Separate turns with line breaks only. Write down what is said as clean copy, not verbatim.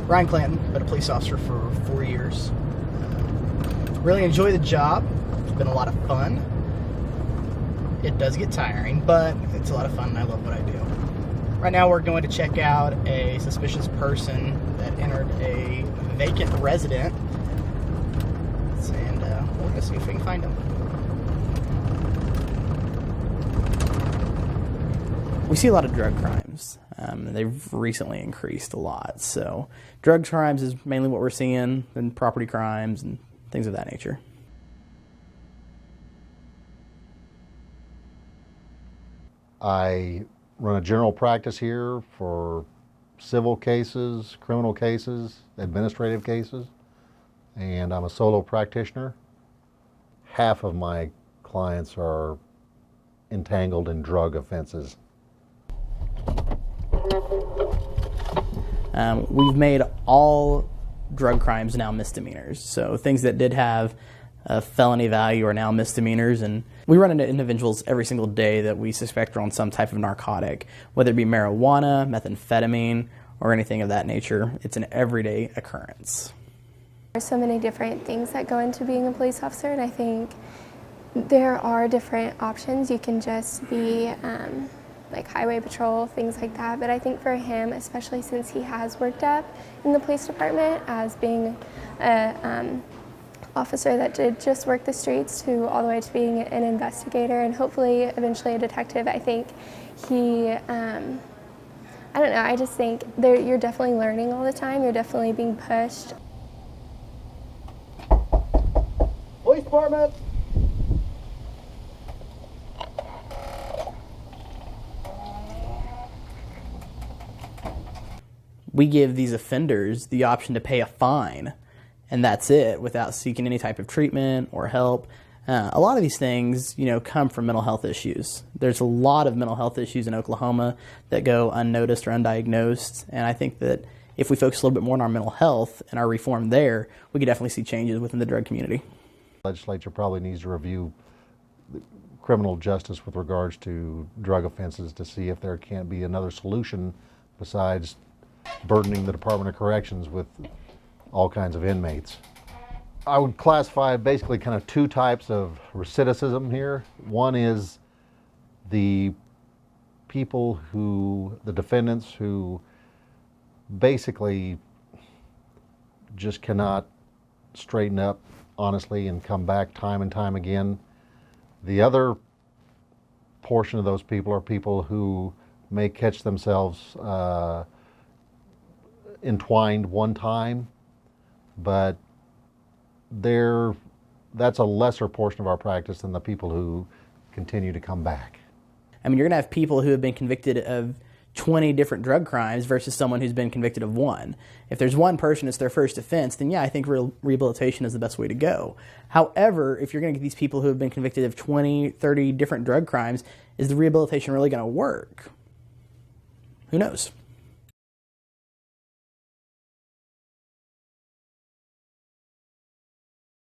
Ryan Clanton, been a police officer for 4 years. Really enjoy the job. It's been a lot of fun. It does get tiring, but it's a lot of fun and I love what I do. Right now we're going to check out a suspicious person that entered a vacant residence, and we're going to see if we can find him. We see a lot of drug crimes. They've recently increased a lot. So drug crimes is mainly what we're seeing, and property crimes and things of that nature.
I run a general practice here for civil cases, criminal cases, administrative cases, and I'm a solo practitioner. Half of my clients are entangled in drug offenses.
We've made all drug crimes now misdemeanors. So things that did have a felony value are now misdemeanors. And we run into individuals every single day that we suspect are on some type of narcotic, whether it be marijuana, methamphetamine, or anything of that nature. It's an everyday occurrence.
There's so many different things that go into being a police officer, and I think there are different options. You can just be like highway patrol, things like that. But I think for him, especially since he has worked up in the police department as being an officer that did just work the streets to all the way to being an investigator and hopefully eventually a detective, I think he, I don't know, I just think you're definitely learning all the time. You're definitely being pushed.
Police department! We give these offenders the option to pay a fine, and that's it, without seeking any type of treatment or help. A lot of these things, come from mental health issues. There's a lot of mental health issues in Oklahoma that go unnoticed or undiagnosed, and I think that if we focus a little bit more on our mental health and our reform there, we could definitely see changes within the drug community.
The legislature probably needs to review criminal justice with regards to drug offenses to see if there can't be another solution besides burdening the Department of Corrections with all kinds of inmates. I would classify basically kind of two types of recidivism here. One is the people the defendants who basically just cannot straighten up honestly and come back time and time again. The other portion of those people are people who may catch themselves entwined one time, but that's a lesser portion of our practice than the people who continue to come back.
I mean, you're going to have people who have been convicted of 20 different drug crimes versus someone who's been convicted of one. If there's one person, it's their first offense, then yeah, I think rehabilitation is the best way to go. However, if you're going to get these people who have been convicted of 20, 30 different drug crimes, is the rehabilitation really going to work? Who knows?